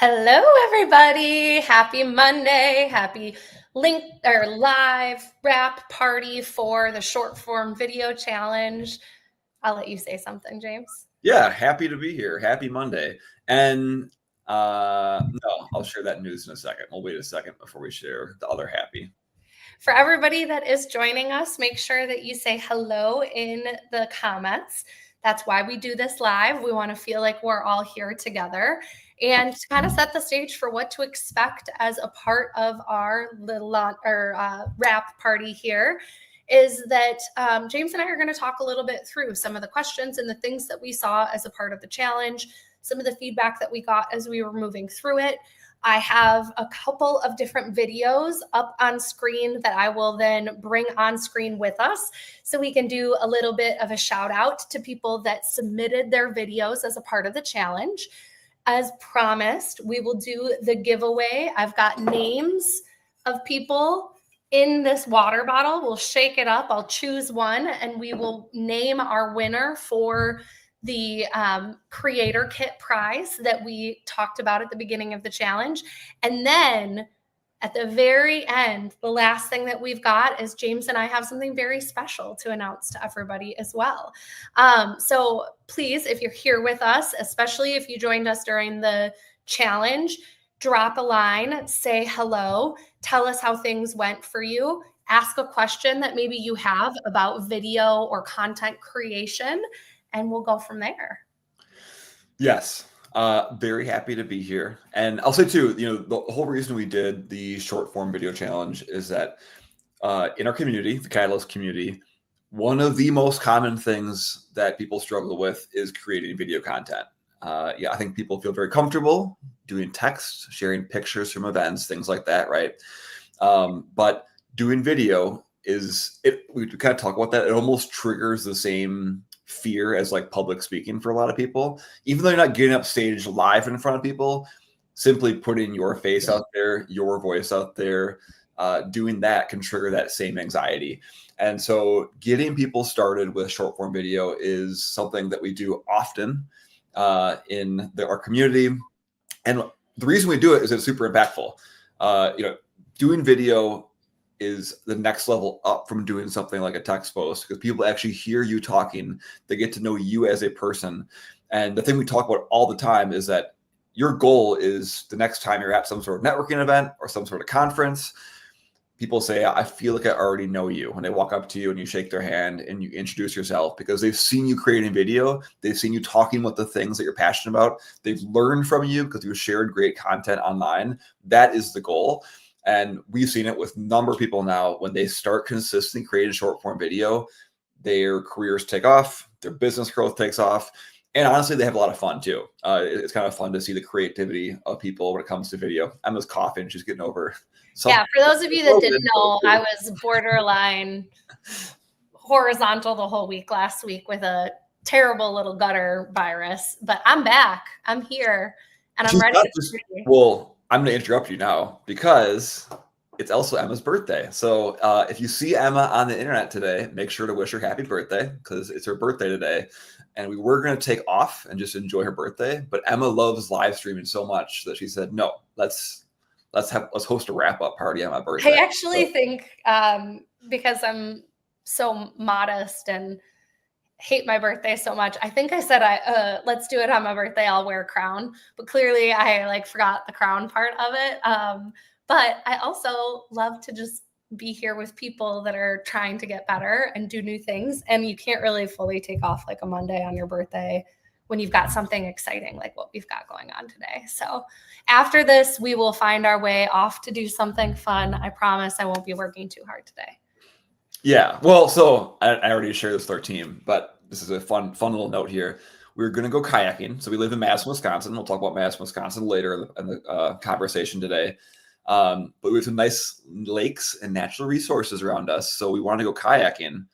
Hello, everybody. Happy Monday. Happy link or live wrap party for the short form video challenge. I'll let you say something, James. Yeah, happy to be here. Happy Monday. And no, I'll share that news in a second. We'll wait a second before we share the other happy. For everybody that is joining us, make sure that you say hello in the comments. That's why we do this live. We want to feel like we're all here together and to kind of set the stage for what to expect as a part of our little wrap party here is that James and I are going to talk a little bit through some of the questions and the things that we saw as a part of the challenge, some of the feedback that we got as we were moving through it. I have a couple of different videos up on screen that I will then bring on screen with us so we can do a little bit of a shout out to people that submitted their videos as a part of the challenge. As promised, we will do the giveaway. I've got names of people in this water bottle. We'll shake it up. I'll choose one and we will name our winner for the creator kit prize that we talked about at the beginning of the challenge. And then at the very end, the last thing that we've got is James and I have something very special to announce to everybody as well. So please, if you're here with us, especially if you joined us during the challenge, drop a line, say hello, tell us how things went for you, ask a question that maybe you have about video or content creation, and we'll go from there. Yes. Very happy to be here. And I'll say too, the whole reason we did the short form video challenge is that in our community, the Catalyst community, one of the most common things that people struggle with is creating video content. I think people feel very comfortable doing text, sharing pictures from events, things like that, right? But doing video we kind of talk about that. It almost triggers the same fear as like public speaking for a lot of people. Even though you're not getting up stage live in front of people, simply putting your face out there, your voice out there, doing that can trigger that same anxiety. And so getting people started with short form video is something that we do often in our community. And the reason we do it is it's super impactful. Doing video is the next level up from doing something like a text post because people actually hear you talking. They get to know you as a person. And the thing we talk about all the time is that your goal is the next time you're at some sort of networking event or some sort of conference, people say, I feel like I already know you. When they walk up to you and you shake their hand and you introduce yourself because they've seen you creating video. They've seen you talking about the things that you're passionate about. They've learned from you because you've shared great content online. That is the goal. And we've seen it with a number of people now. When they start consistently creating short form video, their careers take off, their business growth takes off. And honestly, they have a lot of fun too. It's kind of fun to see the creativity of people when it comes to video. Emma's coughing. She's getting over. Yeah, for those of you that didn't know, I was borderline horizontal the whole week last week with a terrible little gutter virus. But I'm back. I'm here. And I'm ready. Well, I'm going to interrupt you now because it's also Emma's birthday. So if you see Emma on the internet today, make sure to wish her happy birthday because it's her birthday today. And we were going to take off and just enjoy her birthday. But Emma loves live streaming so much that she said, no, let's host a wrap up party on my birthday. I actually think because I'm so modest and hate my birthday so much, I think I said let's do it on my birthday. I'll wear a crown, but clearly I forgot the crown part of it. But I also love to just be here with people that are trying to get better and do new things. And you can't really fully take off like a Monday on your birthday when you've got something exciting like what we've got going on today. So after this, we will find our way off to do something fun. I promise I won't be working too hard today. Yeah. Well, so I already shared this with our team, but this is a fun little note here. We're going to go kayaking. So we live in Madison, Wisconsin. We'll talk about Madison, Wisconsin later in the conversation today. But we have some nice lakes and natural resources around us. So we want to go kayaking.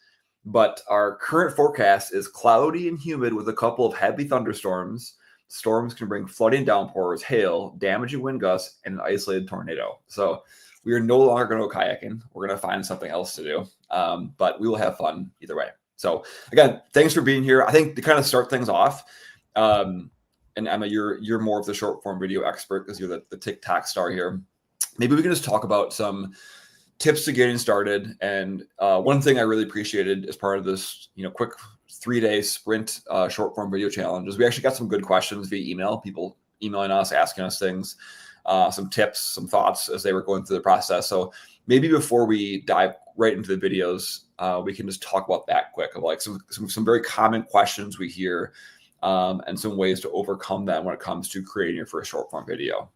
But our current forecast is cloudy and humid with a couple of heavy thunderstorms. Storms can bring flooding downpours, hail, damaging wind gusts, and an isolated tornado. So we are no longer going to go kayaking. We're going to find something else to do. But we will have fun either way. So again, thanks for being here. I think to kind of start things off, and and Emma, you're more of the short form video expert because you're the TikTok star here. Maybe we can just talk about some tips to getting started. And one thing I really appreciated as part of this, quick 3-day sprint short form video challenge is we actually got some good questions via email, people emailing us, asking us things, some tips, some thoughts as they were going through the process. So maybe before we dive right into the videos, we can just talk about that quick of like some very common questions we hear and some ways to overcome them when it comes to creating your first short form video.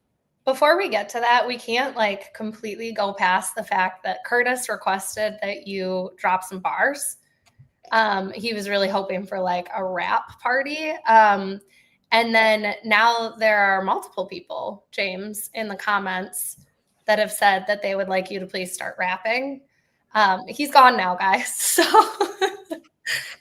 Before we get to that, we can't like completely go past the fact that Curtis requested that you drop some bars. He was really hoping for like a rap party. And then now there are multiple people, James, in the comments that have said that they would like you to please start rapping. He's gone now, guys. So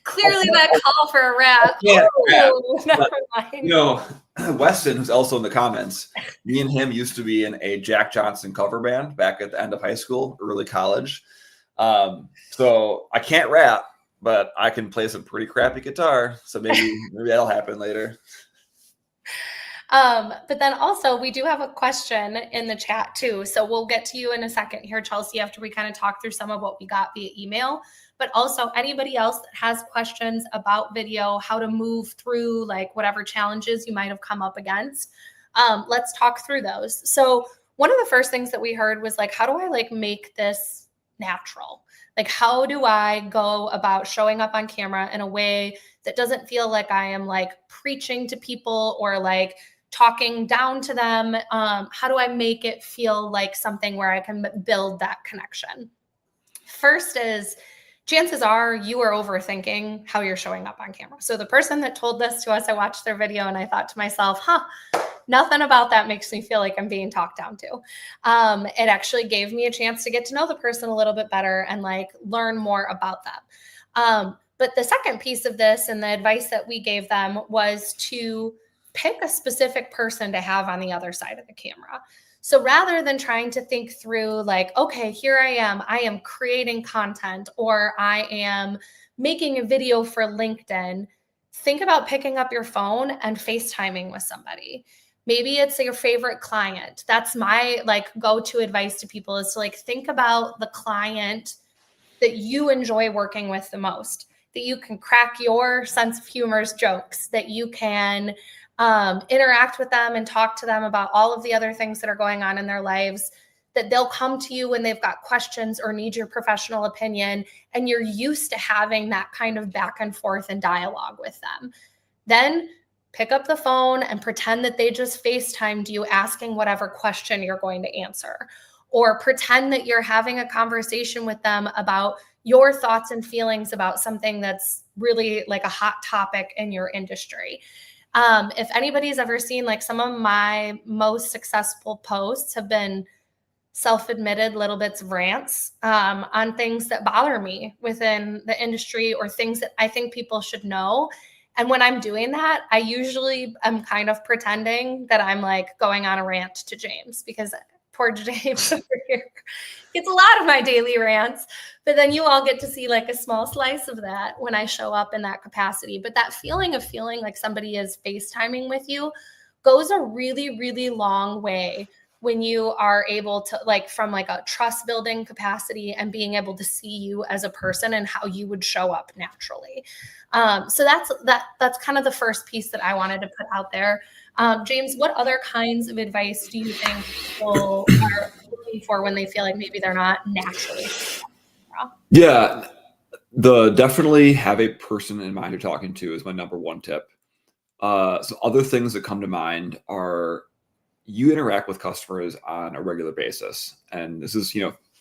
clearly that call for a rap. Oh, never mind. Weston, who's also in the comments, me and him used to be in a Jack Johnson cover band back at the end of high school, early college. So I can't rap, but I can play some pretty crappy guitar. So maybe that'll happen later. But then also we do have a question in the chat too. So we'll get to you in a second here, Chelsea, after we kind of talk through some of what we got via email. But also anybody else that has questions about video, how to move through like whatever challenges you might have come up against. Let's talk through those. So one of the first things that we heard was like, how do I like make this natural? Like, how do I go about showing up on camera in a way that doesn't feel like I am like preaching to people or like talking down to them? How do I make it feel like something where I can build that connection? First is, chances are you are overthinking how you're showing up on camera. So the person that told this to us, I watched their video and I thought to myself, nothing about that makes me feel like I'm being talked down to. It actually gave me a chance to get to know the person a little bit better and like learn more about them. But the second piece of this and the advice that we gave them was to pick a specific person to have on the other side of the camera. So rather than trying to think through like, okay, here I am creating content or I am making a video for LinkedIn, think about picking up your phone and FaceTiming with somebody. Maybe it's your favorite client. That's my like go-to advice to people is to like think about the client that you enjoy working with the most, that you can crack your sense of humor's jokes, that you can interact with them and talk to them about all of the other things that are going on in their lives, that they'll come to you when they've got questions or need your professional opinion, and you're used to having that kind of back and forth and dialogue with them. Then pick up the phone and pretend that they just FaceTimed you asking whatever question you're going to answer, or pretend that you're having a conversation with them about your thoughts and feelings about something that's really like a hot topic in your industry. If anybody's ever seen like some of my most successful posts have been self-admitted little bits of rants on things that bother me within the industry or things that I think people should know. And when I'm doing that, I usually am kind of pretending that I'm like going on a rant to James, because poor James over here gets a lot of my daily rants, but then you all get to see like a small slice of that when I show up in that capacity. But that feeling of feeling like somebody is FaceTiming with you goes a really, really long way when you are able to like from like a trust building capacity and being able to see you as a person and how you would show up naturally. So that's kind of the first piece that I wanted to put out there. James, what other kinds of advice do you think people are looking for when they feel like maybe they're not naturally? Yeah, definitely have a person in mind you're talking to is my number one tip. Some other things that come to mind are you interact with customers on a regular basis. And this is,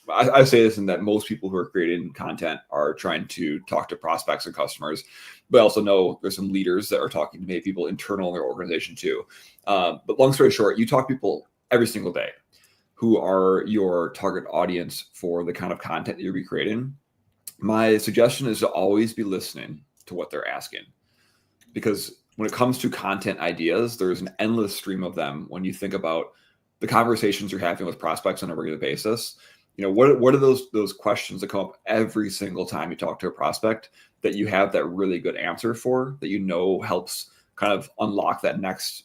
I say this in that most people who are creating content are trying to talk to prospects and customers, but I also know there's some leaders that are talking to maybe people internal in their organization too. But long story short, you talk to people every single day who are your target audience for the kind of content that you'll be creating. My suggestion is to always be listening to what they're asking, because when it comes to content ideas, there's an endless stream of them. When you think about the conversations you're having with prospects on a regular basis, what are those questions that come up every single time you talk to a prospect that you have that really good answer for, that helps kind of unlock that next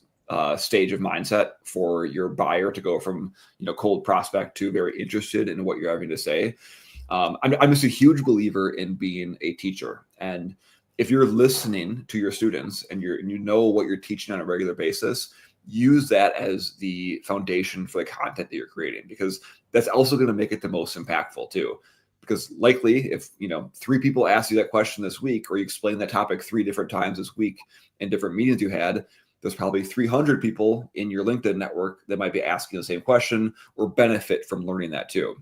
stage of mindset for your buyer to go from, cold prospect to very interested in what you're having to say. I'm just a huge believer in being a teacher. And if you're listening to your students and you know what you're teaching on a regular basis, use that as the foundation for the content that you're creating, because that's also going to make it the most impactful too. Because likely if, 3 people ask you that question this week, or you explain that topic 3 different times this week in different meetings you had, there's probably 300 people in your LinkedIn network that might be asking the same question or benefit from learning that too.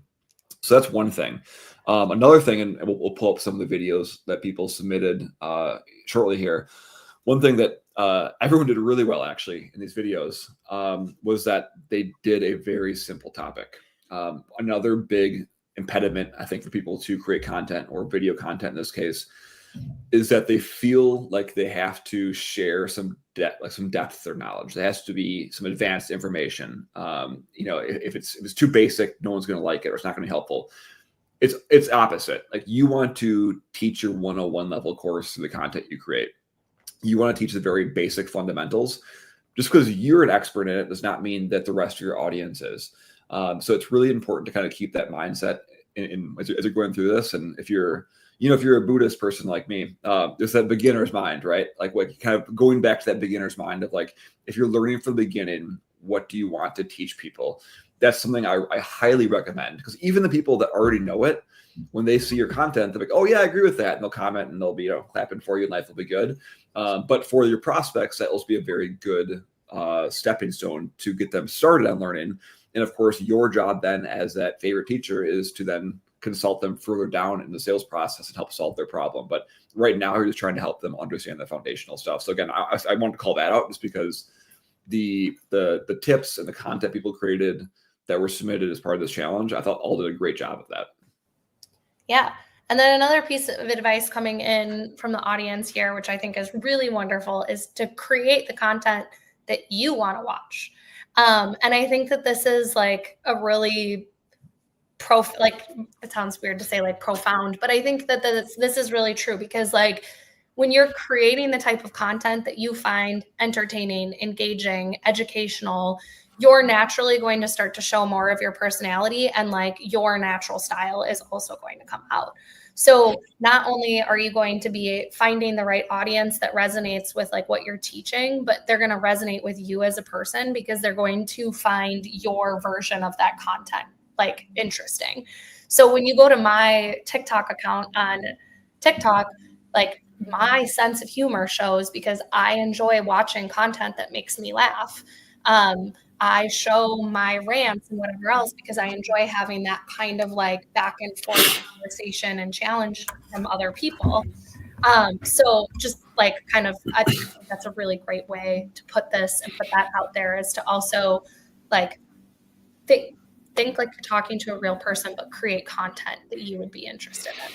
So that's one thing. Another thing, and we'll pull up some of the videos that people submitted shortly here. One thing that everyone did really well actually in these videos was that they did a very simple topic. Another big impediment, I think, for people to create content or video content in this case is that they feel like they have to share some depth of their knowledge. There has to be some advanced information. If it's too basic, no one's going to like it, or it's not going to be helpful. It's opposite. Like, you want to teach your 101 level course through the content you create. You want to teach the very basic fundamentals. Just because you're an expert in it does not mean that the rest of your audience is. So it's really important to kind of keep that mindset as you're going through this. And if you're a Buddhist person like me, there's that beginner's mind, right? Like, what kind of going back to that beginner's mind of like, if you're learning from the beginning, what do you want to teach people? That's something I highly recommend, because even the people that already know it, when they see your content, they're like, oh yeah, I agree with that. And they'll comment and they'll be, clapping for you, and life will be good. But for your prospects, that will be a very good stepping stone to get them started on learning. And of course, your job then as that favorite teacher is to then consult them further down in the sales process and help solve their problem. But right now, you're just trying to help them understand the foundational stuff. So again, I wanted to call that out just because the tips and the content people created that were submitted as part of this challenge, I thought all did a great job of that. Yeah. And then another piece of advice coming in from the audience here, which I think is really wonderful, is to create the content that you want to watch. And I think that this is like a really it sounds weird to say like profound, but I think that this is really true, because like, when you're creating the type of content that you find entertaining, engaging, educational, you're naturally going to start to show more of your personality, and like your natural style is also going to come out. So not only are you going to be finding the right audience that resonates with like what you're teaching, but they're going to resonate with you as a person, because they're going to find your version of that content like interesting. So when you go to my TikTok account on TikTok, like, my sense of humor shows because I enjoy watching content that makes me laugh. I show my rants and whatever else because I enjoy having that kind of like back and forth conversation and challenge from other people. So just like kind of, I think that's a really great way to put this and put that out there, is to also like think like you're talking to a real person, but create content that you would be interested in.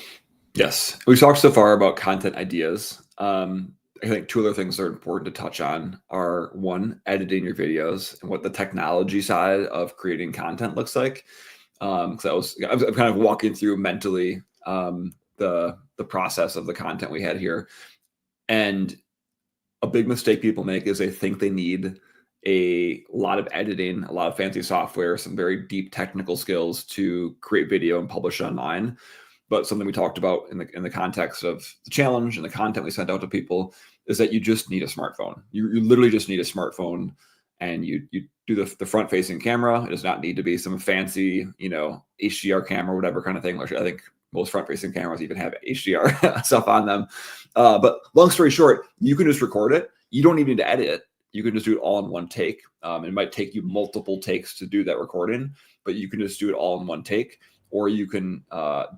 Yes. We've talked so far about content ideas. I think 2 other things that are important to touch on are, 1, editing your videos and what the technology side of creating content looks like. Because I'm kind of walking through mentally the process of the content we had here. And a big mistake people make is they think they need a lot of editing, a lot of fancy software, some very deep technical skills to create video and publish it online. But something we talked about in the context of the challenge and the content we sent out to people is that you just need a smartphone. You literally just need a smartphone, and you do the front facing camera. It does not need to be some fancy, HDR camera, whatever kind of thing. Which I think most front facing cameras even have HDR stuff on them. But long story short, you can just record it. You don't even need to edit it. You can just do it all in one take. It might take you multiple takes to do that recording, but you can just do it all in one take. Or you can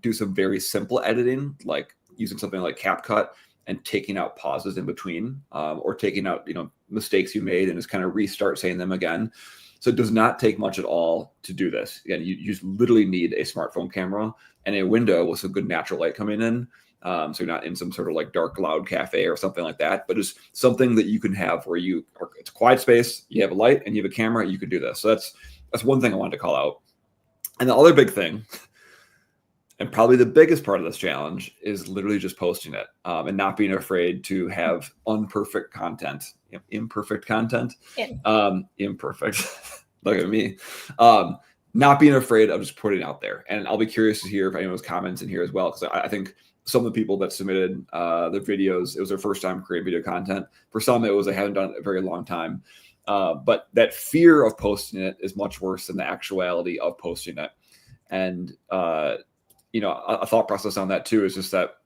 do some very simple editing, like using something like CapCut and taking out pauses in between, or taking out mistakes you made and just kind of restart saying them again. So it does not take much at all to do this. Again, you just literally need a smartphone camera and a window with some good natural light coming in. So you're not in some sort of like dark, loud cafe or something like that, but just something that you can have where it's a quiet space, you have a light and you have a camera, you can do this. So that's one thing I wanted to call out. And the other big thing And probably the biggest part of this challenge is literally just posting it, and not being afraid to have imperfect content. Imperfect. Look at me. Not being afraid of just putting it out there. And I'll be curious to hear if anyone's comments in here as well, because I think some of the people that submitted their videos, it was their first time creating video content. For some, it was they haven't done it a very long time. But that fear of posting it is much worse than the actuality of posting it. And a thought process on that too is just that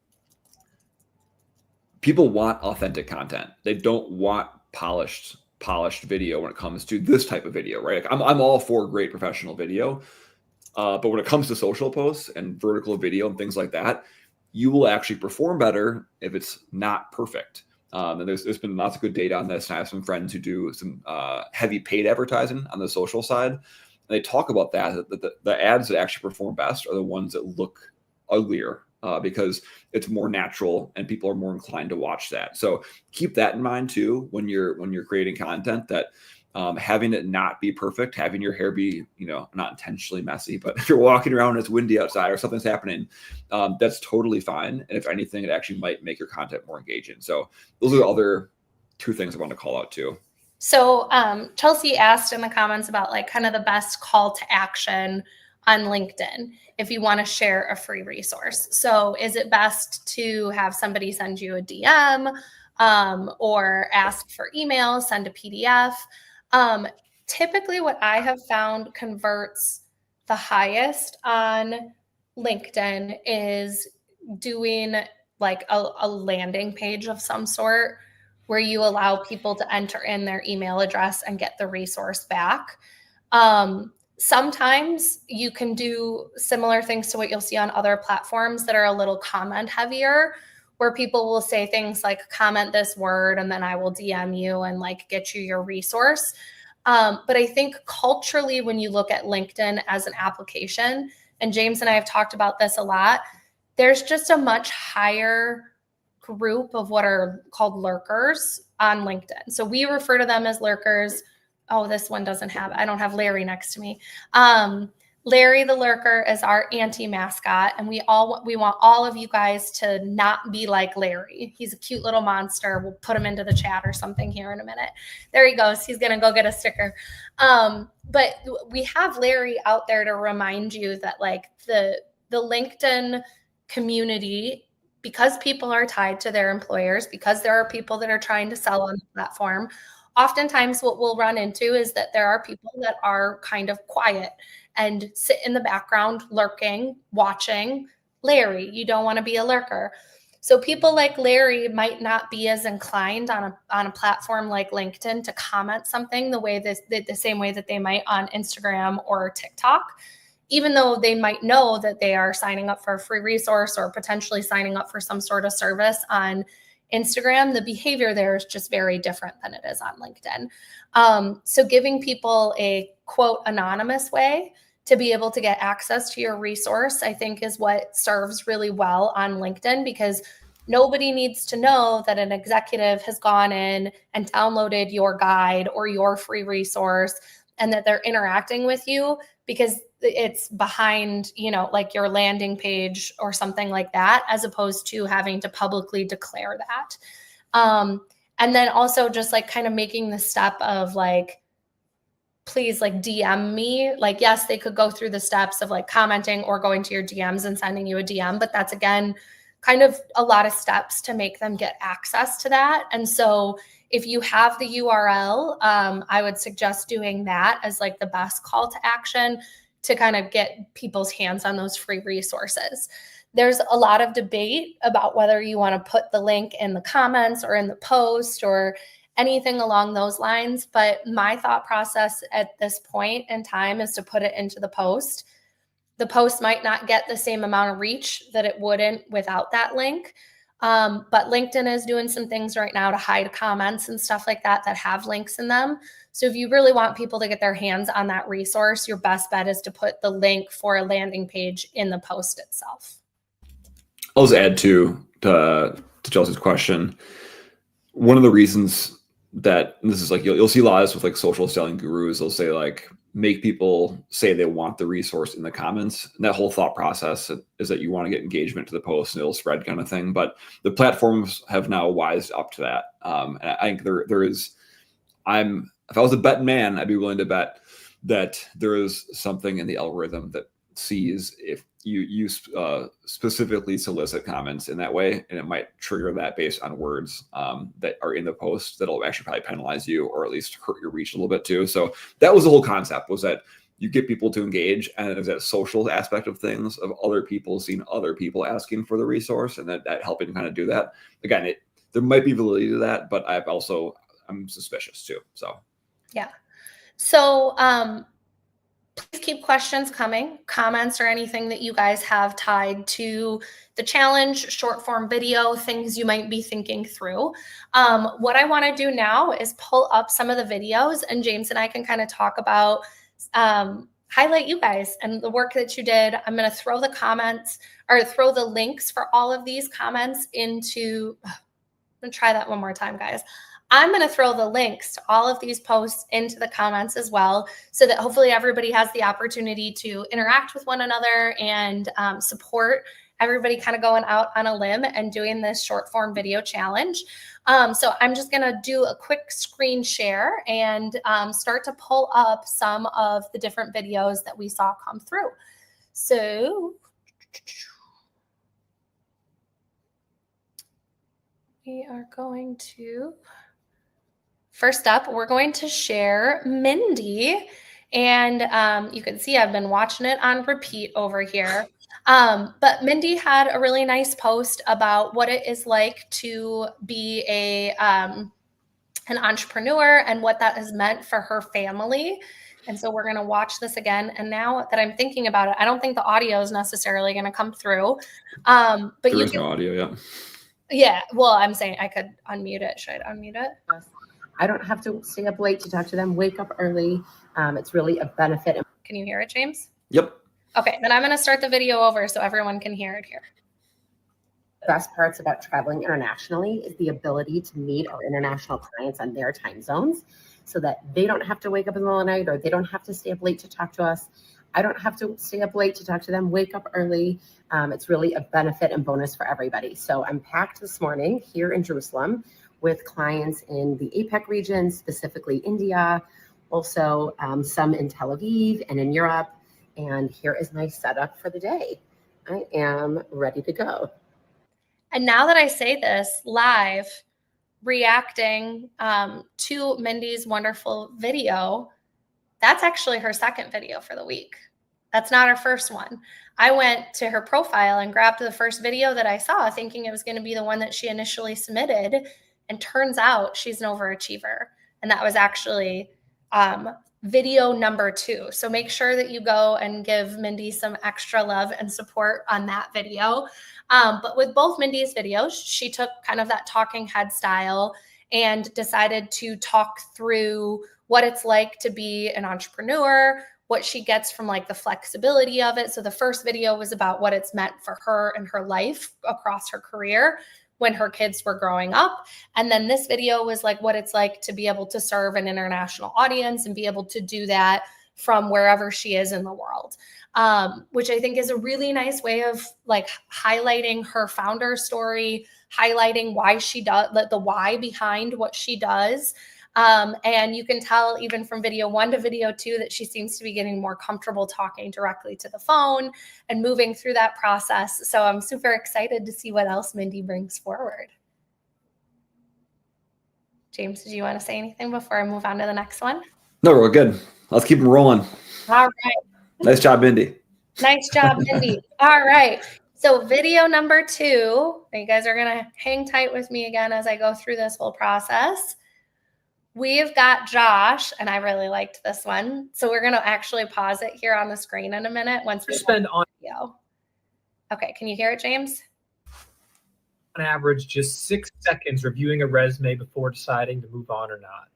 people want authentic content. They don't want polished video when it comes to this type of video, right? Like I'm all for great professional video, but when it comes to social posts and vertical video and things like that, you will actually perform better if it's not perfect. And there's been lots of good data on this. And I have some friends who do some heavy paid advertising on the social side. And they talk about that the ads that actually perform best are the ones that look uglier, because it's more natural and people are more inclined to watch that. So keep that in mind too when you're creating content, that having it not be perfect, having your hair be, not intentionally messy, but if you're walking around and it's windy outside or something's happening, that's totally fine. And if anything, it actually might make your content more engaging. So those are the other two things I want to call out too. So Chelsea asked in the comments about like kind of the best call to action on LinkedIn if you want to share a free resource. So is it best to have somebody send you a DM or ask for email, send a PDF? Typically what I have found converts the highest on LinkedIn is doing like a landing page of some sort where you allow people to enter in their email address and get the resource back. Sometimes you can do similar things to what you'll see on other platforms that are a little comment heavier, where people will say things like comment this word and then I will DM you and like get you your resource. But I think culturally, when you look at LinkedIn as an application, and James and I have talked about this a lot, there's just a much higher group of what are called lurkers on LinkedIn. So we refer to them as lurkers. Oh, this one I don't have Larry next to me. Larry the lurker is our anti-mascot, and we want all of you guys to not be like Larry. He's a cute little monster. We'll put him into the chat or something here in a minute. There he goes. He's gonna go get a sticker. But we have Larry out there to remind you that like the LinkedIn community, because people are tied to their employers, because there are people that are trying to sell on the platform, oftentimes what we'll run into is that there are people that are kind of quiet and sit in the background lurking, watching. Larry, you don't want to be a lurker. So people like Larry might not be as inclined on a platform like LinkedIn to comment something the same way that they might on Instagram or TikTok, even though they might know that they are signing up for a free resource or potentially signing up for some sort of service on Instagram. The behavior there is just very different than it is on LinkedIn. So giving people a quote anonymous way to be able to get access to your resource, I think, is what serves really well on LinkedIn, because nobody needs to know that an executive has gone in and downloaded your guide or your free resource and that they're interacting with you because it's behind, like your landing page or something like that, as opposed to having to publicly declare that. And then also just like kind of making the step of like, please like DM me. Like, yes, they could go through the steps of like commenting or going to your DMs and sending you a DM, but that's again, kind of a lot of steps to make them get access to that. And so if you have the URL, I would suggest doing that as like the best call to action to kind of get people's hands on those free resources. There's a lot of debate about whether you want to put the link in the comments or in the post or anything along those lines. But my thought process at this point in time is to put it into the post. The post might not get the same amount of reach that it wouldn't without that link. But LinkedIn is doing some things right now to hide comments and stuff like that have links in them. So if you really want people to get their hands on that resource, your best bet is to put the link for a landing page in the post itself. I'll just add to Chelsea's question. One of the reasons that, and this is like, you'll see a lot of this with like social selling gurus, they'll say like, make people say they want the resource in the comments. And that whole thought process is that you want to get engagement to the post and it'll spread kind of thing. But the platforms have now wised up to that. And I think there is, if I was a betting man, I'd be willing to bet that there is something in the algorithm that sees if you specifically solicit comments in that way, and it might trigger that based on words that are in the post that'll actually probably penalize you or at least hurt your reach a little bit too. So that was the whole concept, was that you get people to engage, and there's that social aspect of things, of other people seeing other people asking for the resource, and that helping kind of do that. Again, there might be validity to that, but I'm suspicious too. So yeah. So please keep questions coming, comments or anything that you guys have tied to the challenge, short form video, things you might be thinking through. What I want to do now is pull up some of the videos, and James and I can kind of talk about, highlight you guys and the work that you did. I'm going to throw the comments or throw the links for all of these comments into, I'm going to try that one more time, guys. I'm going to throw the links to all of these posts into the comments as well, so that hopefully everybody has the opportunity to interact with one another and support everybody kind of going out on a limb and doing this short form video challenge. So I'm just going to do a quick screen share and start to pull up some of the different videos that we saw come through. So we are going to... First up, we're going to share Mindy, and you can see I've been watching it on repeat over here. But Mindy had a really nice post about what it is like to be an entrepreneur and what that has meant for her family. And so we're going to watch this again. And now that I'm thinking about it, I don't think the audio is necessarily going to come through. But there is no audio, yeah. Yeah, well, I'm saying I could unmute it. Should I unmute it? I don't have to stay up late to talk to them, wake up early. It's really a benefit. Can you hear it, James? Yep. Okay, then I'm going to start the video over so everyone can hear it here. The best parts about traveling internationally is the ability to meet our international clients on their time zones, so that they don't have to wake up in the middle of the night, or they don't have to stay up late to talk to us. I don't have to stay up late to talk to them, wake up early. It's really a benefit and bonus for everybody. So I'm packed this morning here in Jerusalem with clients in the APAC region, specifically India, also some in Tel Aviv and in Europe. And here is my setup for the day. I am ready to go. And now that I say this live, reacting to Mindy's wonderful video, that's actually her second video for the week. That's not her first one. I went to her profile and grabbed the first video that I saw, thinking it was going to be the one that she initially submitted. And turns out she's an overachiever. And that was actually video number 2. So make sure that you go and give Mindy some extra love and support on that video. But with both Mindy's videos, she took kind of that talking head style and decided to talk through what it's like to be an entrepreneur, what she gets from like the flexibility of it. So the first video was about what it's meant for her and her life across her career when her kids were growing up. And then this video was like what it's like to be able to serve an international audience and be able to do that from wherever she is in the world, which I think is a really nice way of like highlighting her founder story, highlighting why she does, the why behind what she does. And you can tell even from video 1 to video 2 that she seems to be getting more comfortable talking directly to the phone and moving through that process. So I'm super excited to see what else Mindy brings forward. James, did you want to say anything before I move on to the next one? No, we're good. Let's keep them rolling. All right. Nice job, Mindy. Nice job, Mindy. All right. So video number 2, you guys are going to hang tight with me again as I go through this whole process. We've got Josh, and I really liked this one. So we're going to actually pause it here on the screen in a minute once we spend on video. Okay, can you hear it, James? on average just 6 seconds reviewing a resume before deciding to move on or not.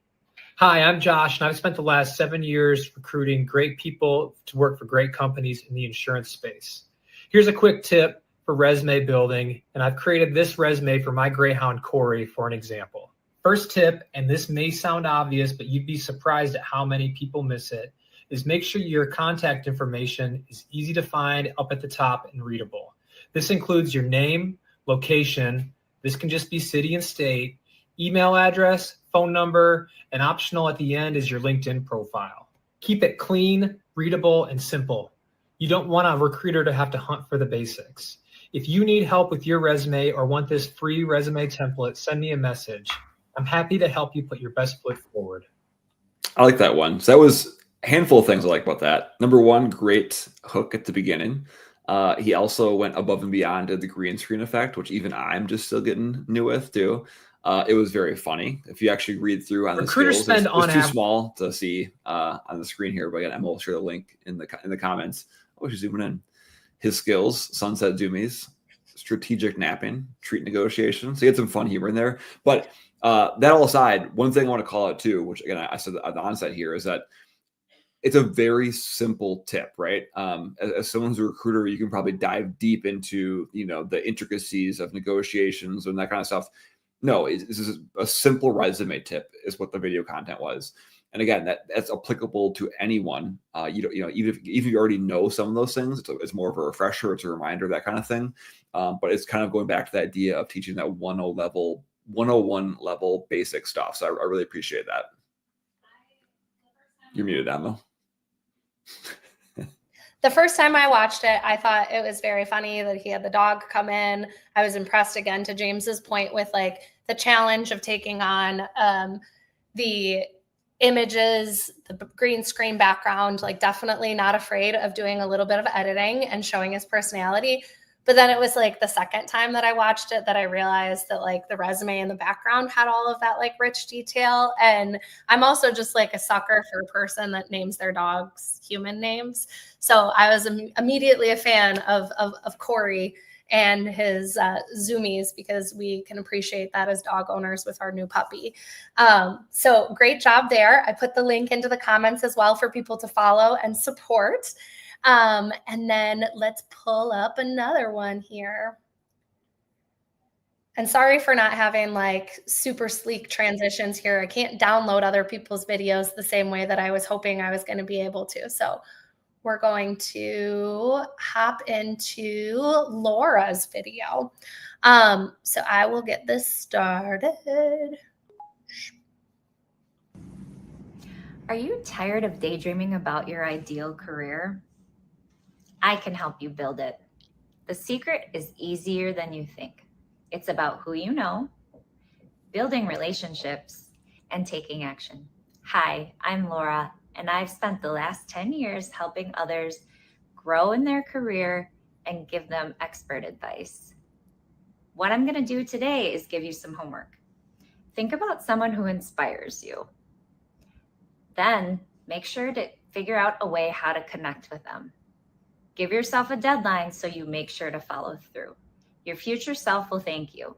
Hi, I'm Josh, and I've spent the last 7 years recruiting great people to work for great companies in the insurance space. Here's a quick tip for resume building, and I've created this resume for my Greyhound Corey for an example. First tip, and this may sound obvious, but you'd be surprised at how many people miss it. is make sure your contact information is easy to find up at the top and readable. This includes your name, location, this can just be city and state, email address, phone number, and optional at the end is your LinkedIn profile. Keep it clean, readable, and simple. You don't want a recruiter to have to hunt for the basics. If you need help with your resume or want this free resume template, send me a message. I'm happy to help you put your best foot forward. I like that one. So that was a handful of things I like about that. Number one, great hook at the beginning. He also went above and beyond to the green screen effect, which even I'm just still getting new with too. It was very funny. If you actually read through on the Recruiters skills, spend it's on too average. small to see on the screen here, but again, I'm will share the link in the comments. Oh, she's zooming in. His skills: sunset zoomies, strategic napping, treat negotiations. So he had some fun humor in there. But that all aside, one thing I want to call out too, which again I said at the onset here, is that it's a very simple tip, right? As someone who's a recruiter, you can probably dive deep into, the intricacies of negotiations and that kind of stuff. No, this is a simple resume tip is what the video content was. And again, that's applicable to anyone. Even if you already know some of those things, it's more of a refresher, it's a reminder, that kind of thing. But it's kind of going back to the idea of teaching that 101 level basic stuff. So I really appreciate that. You're muted, Emma. The first time I watched it, I thought it was very funny that he had the dog come in. I was impressed again, to James's point, with like the challenge of taking on the images, the green screen background, like definitely not afraid of doing a little bit of editing and showing his personality. But then it was like the second time that I watched it that I realized that like the resume in the background had all of that like rich detail. And I'm also just like a sucker for a person that names their dogs human names. So I was immediately a fan of Corey and his zoomies, because we can appreciate that as dog owners with our new puppy. So great job there. I put the link into the comments as well for people to follow and support. And then let's pull up another one here. And sorry for not having like super sleek transitions here. I can't download other people's videos the same way that I was hoping I was going to be able to. So we're going to hop into Laura's video. So I will get this started. Are you tired of daydreaming about your ideal career? I can help you build it. The secret is easier than you think. It's about who you know, building relationships, and taking action. Hi, I'm Laura, and I've spent the last 10 years helping others grow in their career and give them expert advice. What I'm going to do today is give you some homework. Think about someone who inspires you. Then make sure to figure out a way how to connect with them. Give yourself a deadline so you make sure to follow through. Your future self will thank you.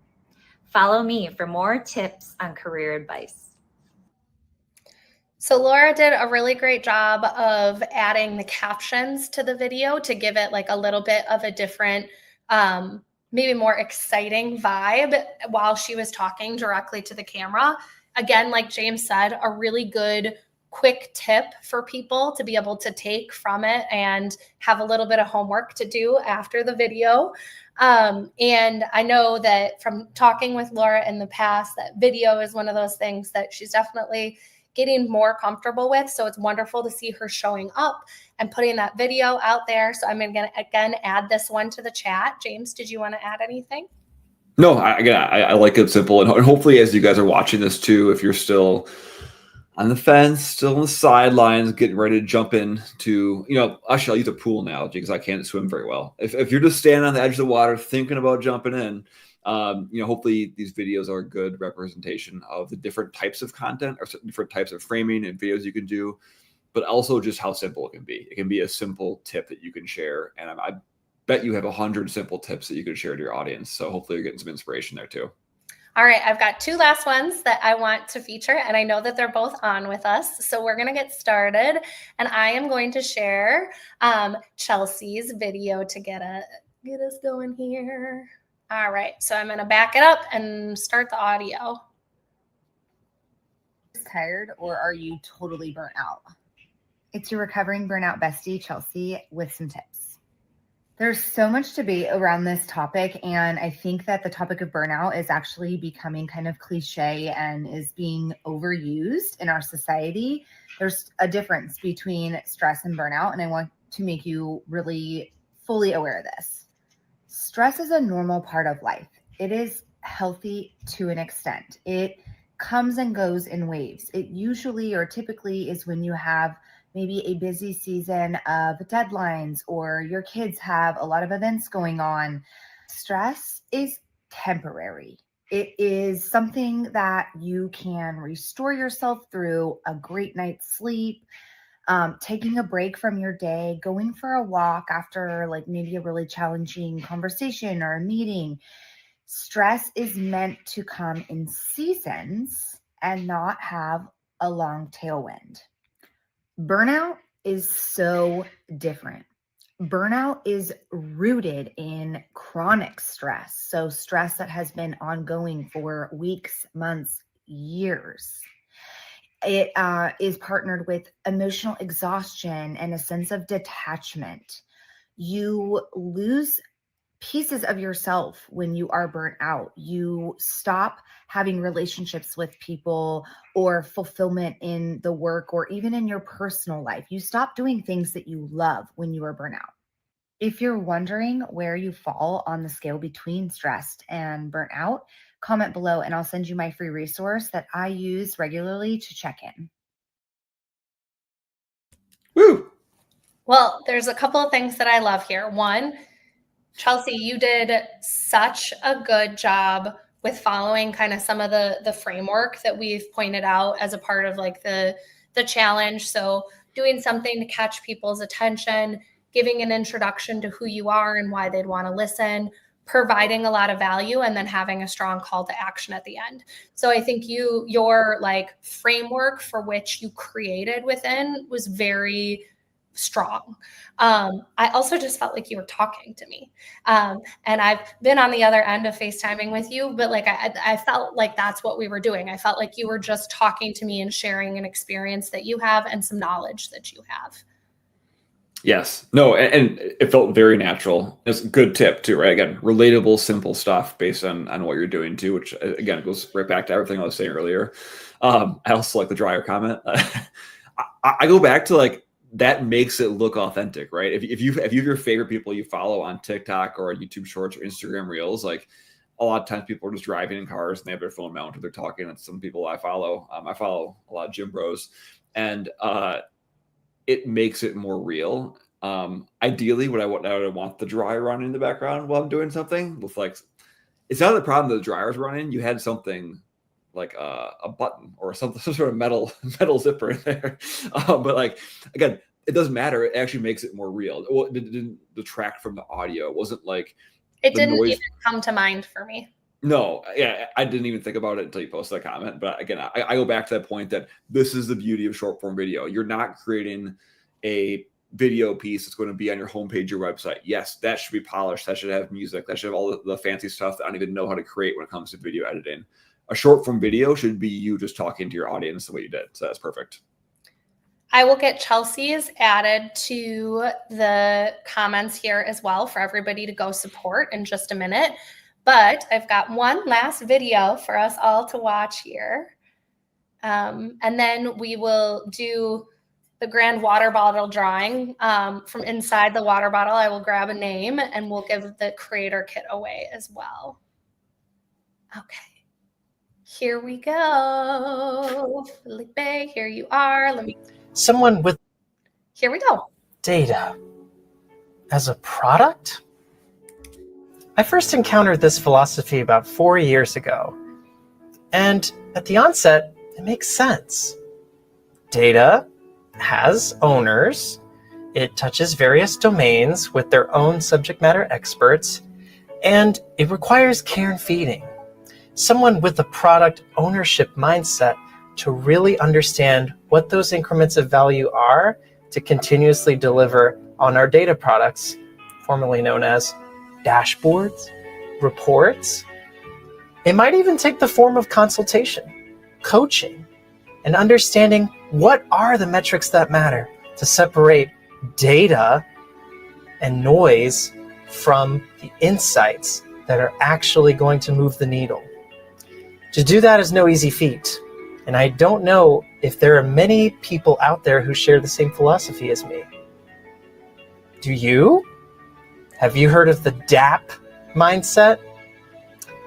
Follow me for more tips on career advice. So Laura did a really great job of adding the captions to the video to give it like a little bit of a different, maybe more exciting vibe while she was talking directly to the camera. Again, like James said, a really good quick tip for people to be able to take from it and have a little bit of homework to do after the video. And I know that from talking with Laura in the past, that video is one of those things that she's definitely getting more comfortable with. So it's wonderful to see her showing up and putting that video out there. So I'm going to again add this one to the chat. James, did you want to add anything? No, I like it simple. And hopefully as you guys are watching this too, if you're still on the fence, still on the sidelines, getting ready to jump in to, actually I'll use a pool analogy because I can't swim very well. If you're just standing on the edge of the water thinking about jumping in, hopefully these videos are a good representation of the different types of content or different types of framing and videos you can do, but also just how simple it can be. It can be a simple tip that you can share. And I bet you have 100 simple tips that you can share to your audience. So hopefully you're getting some inspiration there too. All right, I've got two last ones that I want to feature, and I know that they're both on with us. So we're going to get started, and I am going to share Chelsea's video to get us going here. All right, so I'm going to back it up and start the audio. Tired, or are you totally burnt out? It's your recovering burnout bestie, Chelsea, with some tips. There's so much debate around this topic, and I think that the topic of burnout is actually becoming kind of cliche and is being overused in our society. There's a difference between stress and burnout, and I want to make you really fully aware of this. Stress is a normal part of life. It is healthy to an extent. It comes and goes in waves. It usually or typically is when you have maybe a busy season of deadlines or your kids have a lot of events going on. Stress is temporary. It is something that you can restore yourself through a great night's sleep, taking a break from your day, going for a walk after like maybe a really challenging conversation or a meeting. Stress is meant to come in seasons and not have a long tailwind. Burnout is so different. Burnout is rooted in chronic stress. So stress that has been ongoing for weeks, months, years. It is partnered with emotional exhaustion and a sense of detachment. You lose pieces of yourself when you are burnt out. You stop having relationships with people or fulfillment in the work or even in your personal life. You stop doing things that you love when you are burnt out. If you're wondering where you fall on the scale between stressed and burnt out, comment below and I'll send you my free resource that I use regularly to check in. Woo! Well, there's a couple of things that I love here. One, Chelsea, you did such a good job with following kind of some of the framework that we've pointed out as a part of like the challenge. So doing something to catch people's attention, giving an introduction to who you are and why they'd want to listen, providing a lot of value, and then having a strong call to action at the end. So I think your like framework for which you created within was very strong. I also just felt like you were talking to me. And I've been on the other end of FaceTiming with you, but like I felt like that's what we were doing. I felt like you were just talking to me and sharing an experience that you have and some knowledge that you have. Yes. No, and it felt very natural. It's a good tip too, right? Again, relatable, simple stuff based on what you're doing too, which again, it goes right back to everything I was saying earlier. I also like the dryer comment. I go back to like, that makes it look authentic, right? If you have your favorite people you follow on TikTok or YouTube Shorts or Instagram Reels, like a lot of times people are just driving in cars and they have their phone mounted, they're talking. And some people I follow a lot of gym bros, and it makes it more real. Ideally, what I would want the dryer running in the background while I'm doing something with like, it's not the problem that the dryer's running. You had something like a button or some sort of metal zipper in there. But like, again, it doesn't matter. It actually makes it more real. It didn't detract from the audio. It wasn't like it didn't even come to mind for me. No, yeah, I didn't even think about it until you posted a comment. But again, I go back to that point that this is the beauty of short form video. You're not creating a video piece that's going to be on your homepage, your website. Yes, that should be polished. That should have music. That should have all the fancy stuff that I don't even know how to create when it comes to video editing. A short form video should be you just talking to your audience the way you did. So that's perfect. I will get Chelsea's added to the comments here as well for everybody to go support in just a minute. But I've got one last video for us all to watch here. And then we will do the grand water bottle drawing. From inside the water bottle, I will grab a name and we'll give the creator kit away as well. Okay. Here we go. Felipe, here you are. Someone with Here we go. data as a product? I first encountered this philosophy about 4 years ago. And at the onset, it makes sense. Data has owners. It touches various domains with their own subject matter experts, and it requires care and feeding. Someone with a product ownership mindset to really understand what those increments of value are to continuously deliver on our data products, formerly known as dashboards, reports. It might even take the form of consultation, coaching, and understanding what are the metrics that matter, to separate data and noise from the insights that are actually going to move the needle. To do that is no easy feat, and I don't know if there are many people out there who share the same philosophy as me. Do you? Have you heard of the DAP mindset?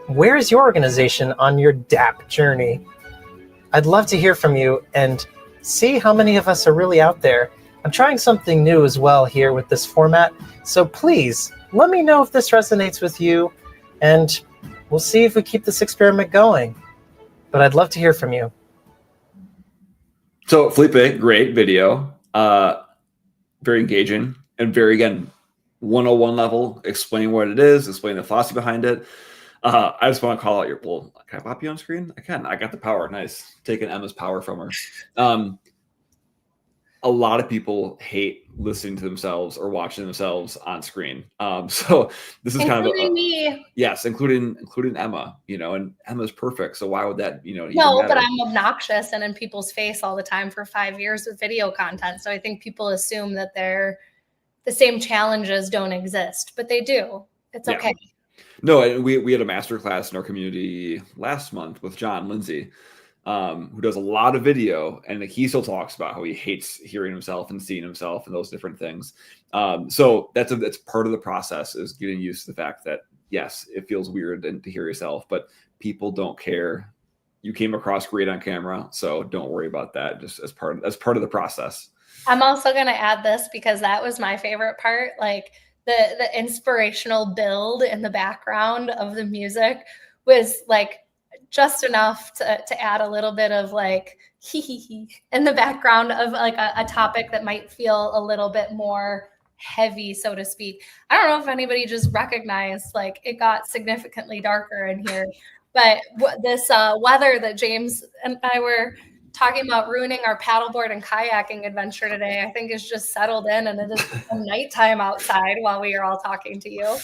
Where is your organization on your DAP journey? I'd love to hear from you and see how many of us are really out there. I'm trying something new as well here with this format, so please let me know if this resonates with you, and we'll see if we keep this experiment going. But I'd love to hear from you. So Felipe, great video, very engaging, and very, again, 101 level, explain what it is, explain the philosophy behind it. I just want to call out your, well, can I pop you on screen? I can. I got the power. Nice. Taking Emma's power from her. A lot of people hate listening to themselves or watching themselves on screen. So this is including me. Yes, including Emma, and Emma's perfect. So why would that, even No, matter? but I'm obnoxious and in people's face all the time for 5 years with video content. So I think people assume that the same challenges don't exist, but they do. It's okay. No, and we had a masterclass in our community last month with John Lindsay, who does a lot of video, and he still talks about how he hates hearing himself and seeing himself and those different things. So that's part of the process, is getting used to the fact that, yes, it feels weird to hear yourself, but people don't care. You came across great on camera, so don't worry about that. Just as part of the process. I'm also going to add this because that was my favorite part. Like the inspirational build in the background of the music was like just enough to add a little bit of like hee hee hee in the background of like a topic that might feel a little bit more heavy, so to speak. I don't know if anybody just recognized, like, it got significantly darker in here, but this weather that James and I were talking about ruining our paddleboard and kayaking adventure today, I think is just settled in, and it is nighttime outside while we are all talking to you.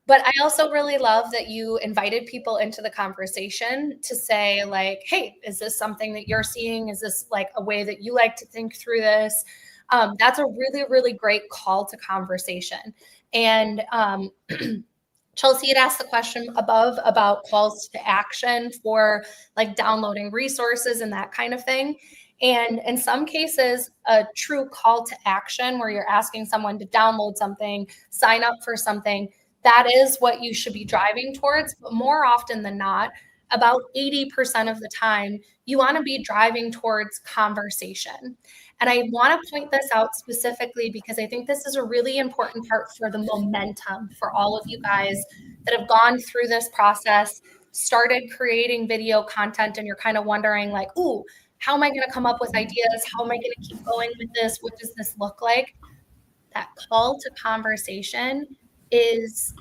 But I also really love that you invited people into the conversation to say, like, hey, is this something that you're seeing? Is this like a way that you like to think through this? That's a really, really great call to conversation. And Chelsea had asked the question above about calls to action for like downloading resources and that kind of thing. And in some cases, a true call to action where you're asking someone to download something, sign up for something, that is what you should be driving towards. But more often than not, about 80% of the time, you want to be driving towards conversation. And I want to point this out specifically because I think this is a really important part for the momentum for all of you guys that have gone through this process, started creating video content, and you're kind of wondering like, ooh, how am I going to come up with ideas? How am I going to keep going with this? What does this look like? That call to conversation is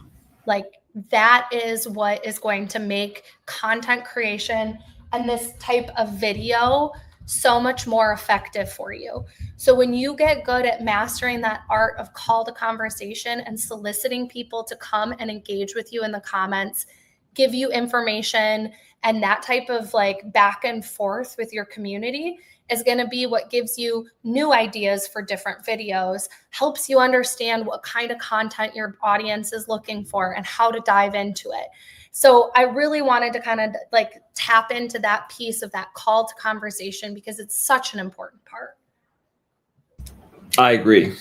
like, that is what is going to make content creation and this type of video so much more effective for you. So when you get good at mastering that art of call to conversation and soliciting people to come and engage with you in the comments, give you information, and that type of like back and forth with your community is going to be what gives you new ideas for different videos, helps you understand what kind of content your audience is looking for and how to dive into it. So I really wanted to kind of like tap into that piece of that call to conversation because it's such an important part. I agree.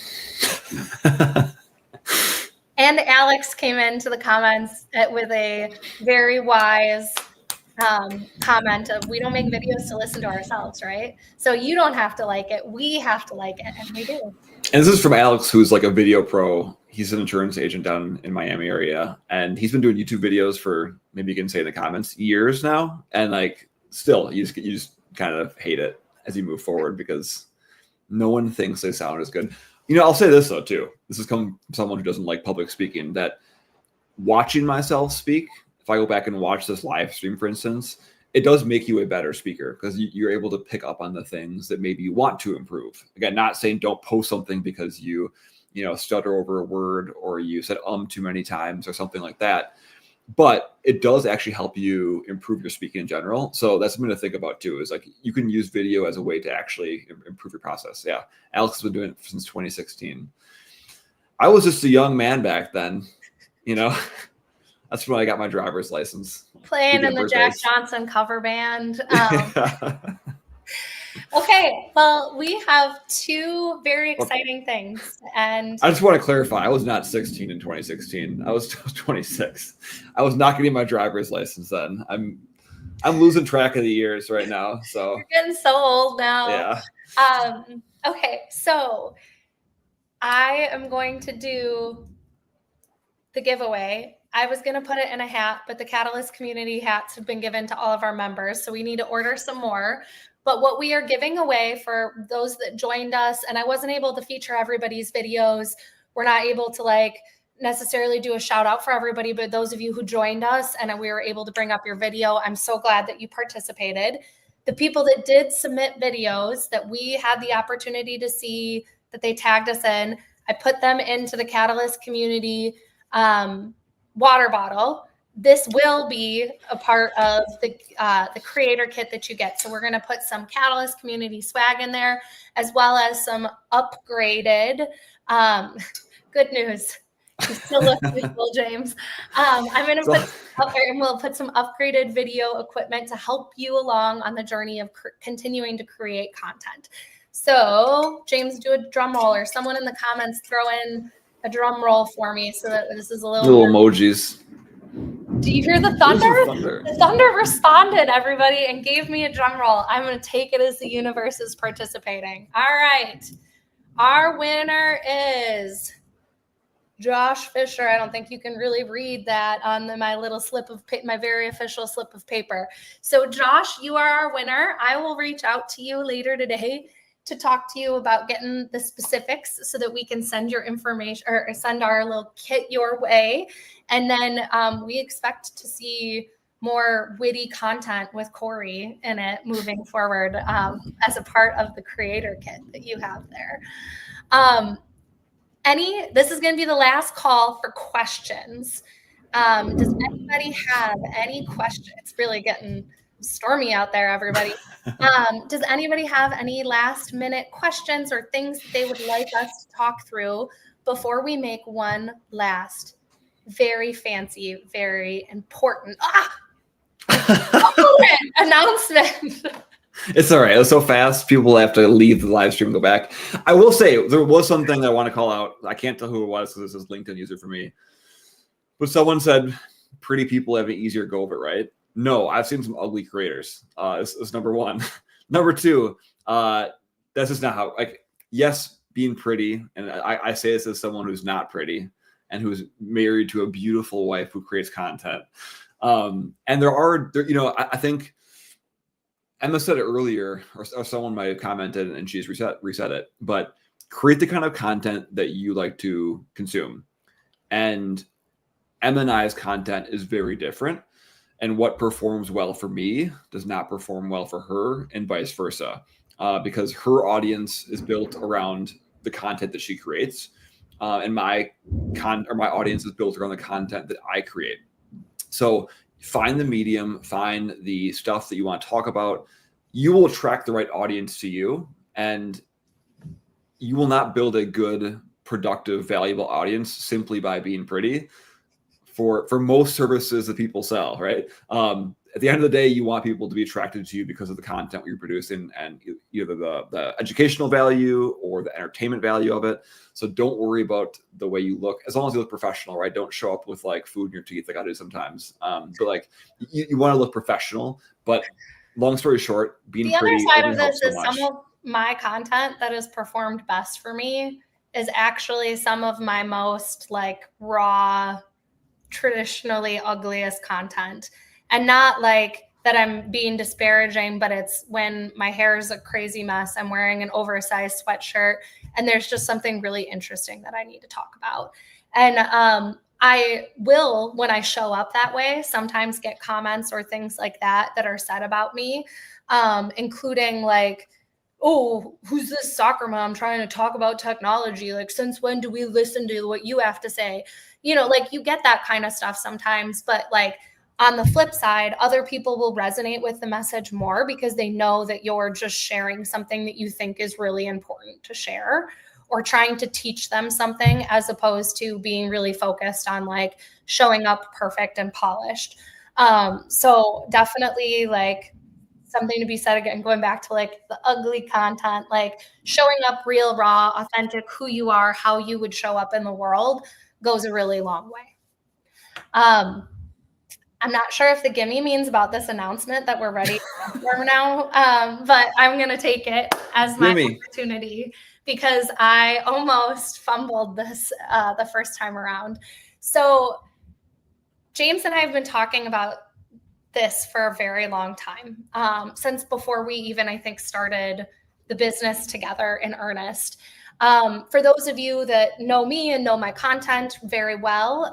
And Alex came into the comments with a very wise comment of, we don't make videos to listen to ourselves, right? So you don't have to like it. We have to like it, and we do. And this is from Alex, who's like a video pro. He's an insurance agent down in Miami area, and he's been doing YouTube videos for, maybe you can say in the comments, years now. And like, still, you just kind of hate it as you move forward because no one thinks they sound as good. I'll say this though too. This has come from someone who doesn't like public speaking, that watching myself speak, if I go back and watch this live stream, for instance, it does make you a better speaker because you're able to pick up on the things that maybe you want to improve. Again, not saying don't post something because you stutter over a word or you said too many times or something like that. But it does actually help you improve your speaking in general. So that's something to think about too, is like you can use video as a way to actually improve your process. Yeah. Alex has been doing it since 2016. I was just a young man back then, you know. That's when I got my driver's license. Playing Speaking in of the Jack birthdays. Johnson cover band. Okay, well, we have two very exciting things. And I just want to clarify, I was not 16 in 2016. I was 26. I was not getting my driver's license then. I'm losing track of the years right now. So you're getting so old now. yeah. Okay, so I am going to do the giveaway. I was going to put it in a hat, but the Catalyst community hats have been given to all of our members. So we need to order some more. But what we are giving away for those that joined us, and I wasn't able to feature everybody's videos. We're not able to like necessarily do a shout out for everybody, but those of you who joined us and we were able to bring up your video, I'm so glad that you participated. The people that did submit videos that we had the opportunity to see that they tagged us in, I put them into the Catalyst community water bottle. This will be a part of the creator kit that you get. So we're going to put some Catalyst community swag in there, as well as some upgraded, good news. You still look beautiful, James. I'm going to we'll put some upgraded video equipment to help you along on the journey of continuing to create content. So James, do a drum roll, or someone in the comments throw in a drum roll for me so that this is a little emojis. Do you hear the thunder? The thunder responded, everybody, and gave me a drum roll. I'm going to take it as the universe is participating. All right. Our winner is Josh Fisher. I don't think you can really read that on my little slip of my very official slip of paper. So Josh, you are our winner. I will reach out to you later today to talk to you about getting the specifics so that we can send your information or send our little kit your way. And then we expect to see more witty content with Corey in it moving forward as a part of the creator kit that you have there. This is going to be the last call for questions. Does anybody have any questions? It's really getting stormy out there, everybody. Does anybody have any last minute questions or things that they would like us to talk through before we make one last very fancy, very important announcement? It's all right. It was so fast. People have to leave the live stream and go back. I will say there was something I want to call out. I can't tell who it was because this is LinkedIn user for me. But someone said pretty people have an easier go of it, right? No, I've seen some ugly creators. It's number one. Number two, that's just not how, like, yes, being pretty. And I say this as someone who's not pretty and who's married to a beautiful wife who creates content. And I think Emma said it earlier, or someone might have commented and she's reset it, but create the kind of content that you like to consume. And Emma and I's content is very different. And what performs well for me does not perform well for her, and vice versa, because her audience is built around the content that she creates, and my audience is built around the content that I create. So find the medium, find the stuff that you want to talk about. You will attract the right audience to you, and you will not build a good, productive, valuable audience simply by being pretty. For most services that people sell, right? At the end of the day, you want people to be attracted to you because of the content you're producing and either the educational value or the entertainment value of it. So don't worry about the way you look, as long as you look professional, right? Don't show up with like food in your teeth like I do sometimes. But like you want to look professional. But long story short, being the pretty. The other side of this is some of my content that has performed best for me is actually some of my most like raw, traditionally ugliest content. And not like that I'm being disparaging, but it's when my hair is a crazy mess, I'm wearing an oversized sweatshirt, and there's just something really interesting that I need to talk about. And I will, when I show up that way, sometimes get comments or things like that are said about me, including like, oh, who's this soccer mom trying to talk about technology? Like, since when do we listen to what you have to say? You know, like, you get that kind of stuff sometimes, but like on the flip side, other people will resonate with the message more because they know that you're just sharing something that you think is really important to share, or trying to teach them something, as opposed to being really focused on like showing up perfect and polished. So definitely like something to be said, again, going back to like the ugly content, like showing up real, raw, authentic, who you are, how you would show up in the world goes a really long way. I'm not sure if the gimme means about this announcement that we're ready for now, but I'm going to take it as my opportunity because I almost fumbled this the first time around. So James and I have been talking about this for a very long time, since before we even, I think, started the business together in earnest. For those of you that know me and know my content very well,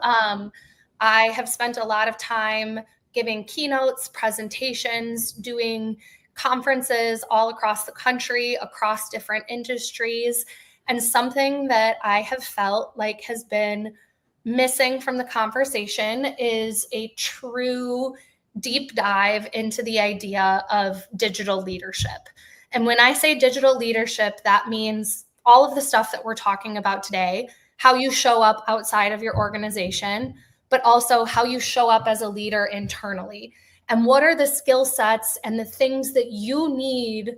I have spent a lot of time giving keynotes, presentations, doing conferences all across the country, across different industries. And something that I have felt like has been missing from the conversation is a true deep dive into the idea of digital leadership. And when I say digital leadership, that means all of the stuff that we're talking about today, how you show up outside of your organization, but also how you show up as a leader internally. And what are the skill sets and the things that you need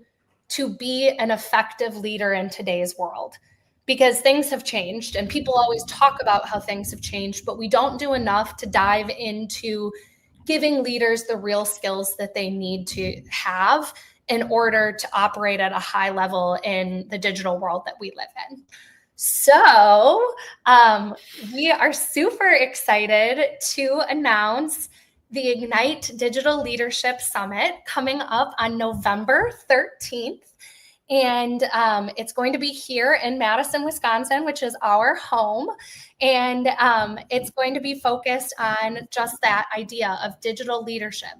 to be an effective leader in today's world? Because things have changed and people always talk about how things have changed, but we don't do enough to dive into giving leaders the real skills that they need to have in order to operate at a high level in the digital world that we live in. So we are super excited to announce the Ignite Digital Leadership Summit coming up on November 13th. And it's going to be here in Madison, Wisconsin, which is our home. And it's going to be focused on just that idea of digital leadership.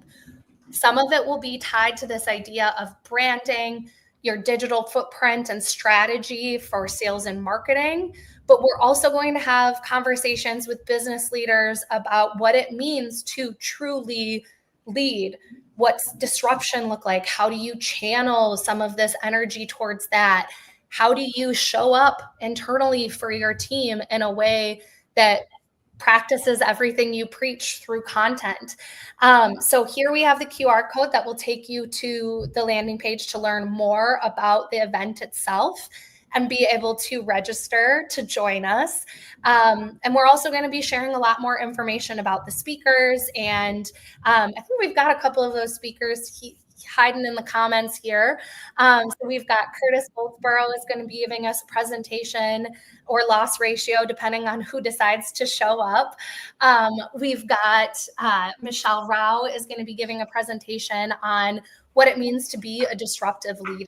Some of it will be tied to this idea of branding, your digital footprint and strategy for sales and marketing. But we're also going to have conversations with business leaders about what it means to truly lead. What's disruption look like? How do you channel some of this energy towards that? How do you show up internally for your team in a way that practices everything you preach through content? So here we have the QR code that will take you to the landing page to learn more about the event itself and be able to register to join us. And we're also going to be sharing a lot more information about the speakers. And I think we've got a couple of those speakers hiding in the comments here. So we've got Curtis Goldsboro is going to be giving us a presentation, or loss ratio, depending on who decides to show up. We've got Michelle Rao is going to be giving a presentation on what it means to be a disruptive leader.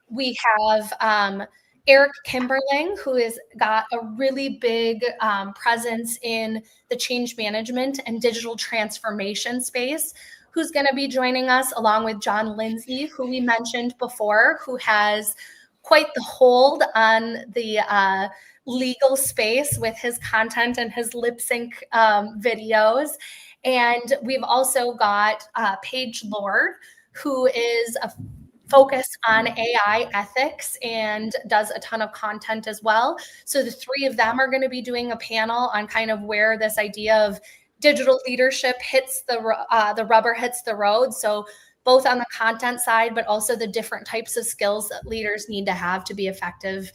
We have Eric Kimberling, who has got a really big presence in the change management and digital transformation space, who's going to be joining us, along with John Lindsay, who we mentioned before, who has quite the hold on the legal space with his content and his lip sync videos. And we've also got Paige Lord, who is a focus on AI ethics and does a ton of content as well. So the three of them are going to be doing a panel on kind of where this idea of digital leadership hits the rubber hits the road. So both on the content side, but also the different types of skills that leaders need to have to be effective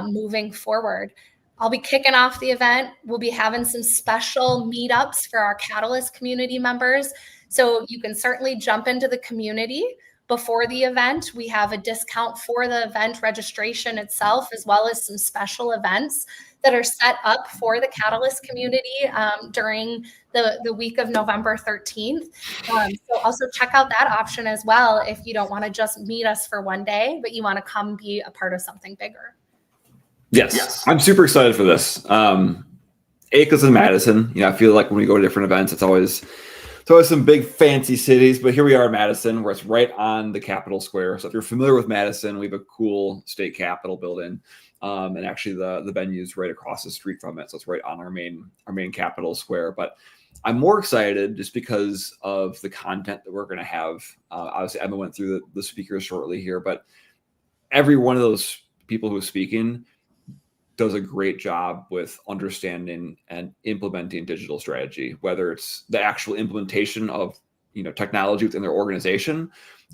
moving forward. I'll be kicking off the event. We'll be having some special meetups for our Catalyst community members. So you can certainly jump into the community before the event. We have a discount for the event registration itself, as well as some special events that are set up for the Catalyst community during the week of November 13th. So also check out that option as well if you don't want to just meet us for one day, but you want to come be a part of something bigger. Yes. I'm super excited for this. ACLS in Madison. I feel like when we go to different events, it's always So it's some big fancy cities, but here we are in Madison, where it's right on the Capitol Square. So if you're familiar with Madison, we have a cool state capitol building, and actually the venue's right across the street from it. So it's right on our main Capitol Square. But I'm more excited just because of the content that we're going to have. Obviously, Emma went through the speakers shortly here, but every one of those people who is speaking does a great job with understanding and implementing digital strategy, whether it's the actual implementation of technology within their organization,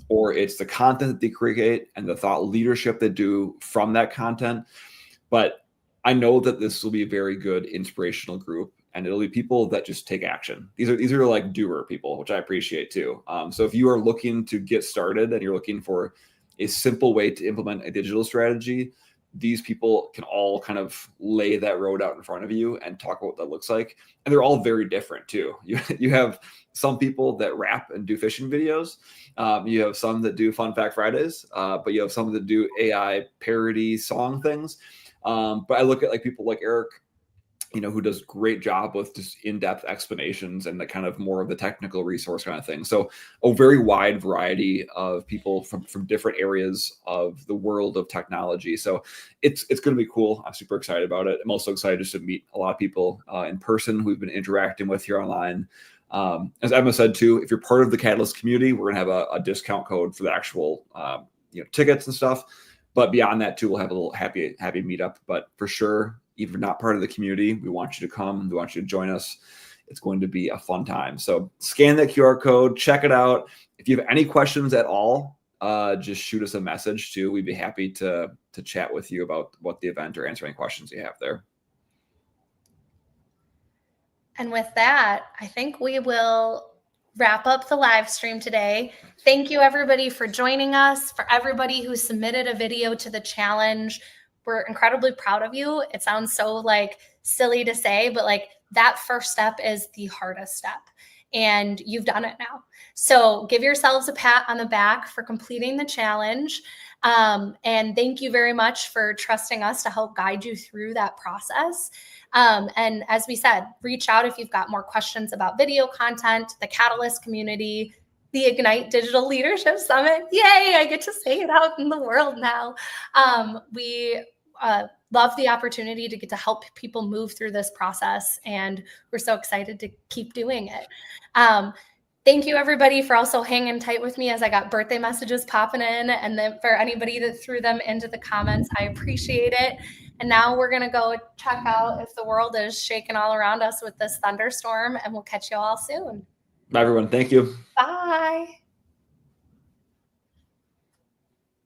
or it's the content that they create and the thought leadership they do from that content. But I know that this will be a very good inspirational group, and it'll be people that just take action. These are like doer people, which I appreciate too. So if you are looking to get started and you're looking for a simple way to implement a digital strategy, these people can all kind of lay that road out in front of you and talk about what that looks like. And they're all very different too. You have some people that rap and do fishing videos. You have some that do Fun Fact Fridays, but you have some that do AI parody song things. But I look at like people like Eric, who does great job with just in-depth explanations and the kind of more of the technical resource kind of thing. So a very wide variety of people from different areas of the world of technology. So it's going to be cool. I'm super excited about it. I'm also excited just to meet a lot of people in person who we've been interacting with here online. As Emma said too, if you're part of the Catalyst community, we're going to have a discount code for the actual tickets and stuff. But beyond that too, we'll have a little happy meetup. But for sure, if you're not part of the community, we want you to come. We want you to join us. It's going to be a fun time. So scan that QR code, check it out. If you have any questions at all, just shoot us a message too. We'd be happy to chat with you about what the event or answer any questions you have there. And with that, I think we will wrap up the live stream today. Thank you everybody for joining us, for everybody who submitted a video to the challenge. We're incredibly proud of you. It sounds so like silly to say, but like that first step is the hardest step, and you've done it now. So give yourselves a pat on the back for completing the challenge. And thank you very much for trusting us to help guide you through that process. And as we said, reach out if you've got more questions about video content, the Catalyst community, the Ignite Digital Leadership Summit. Yay, I get to say it out in the world now. We love the opportunity to get to help people move through this process, and we're so excited to keep doing it. Thank you everybody for also hanging tight with me as I got birthday messages popping in, and then for anybody that threw them into the comments, I appreciate it. And now we're gonna go check out if the world is shaking all around us with this thunderstorm, and we'll catch you all soon. Bye everyone. Thank you. Bye.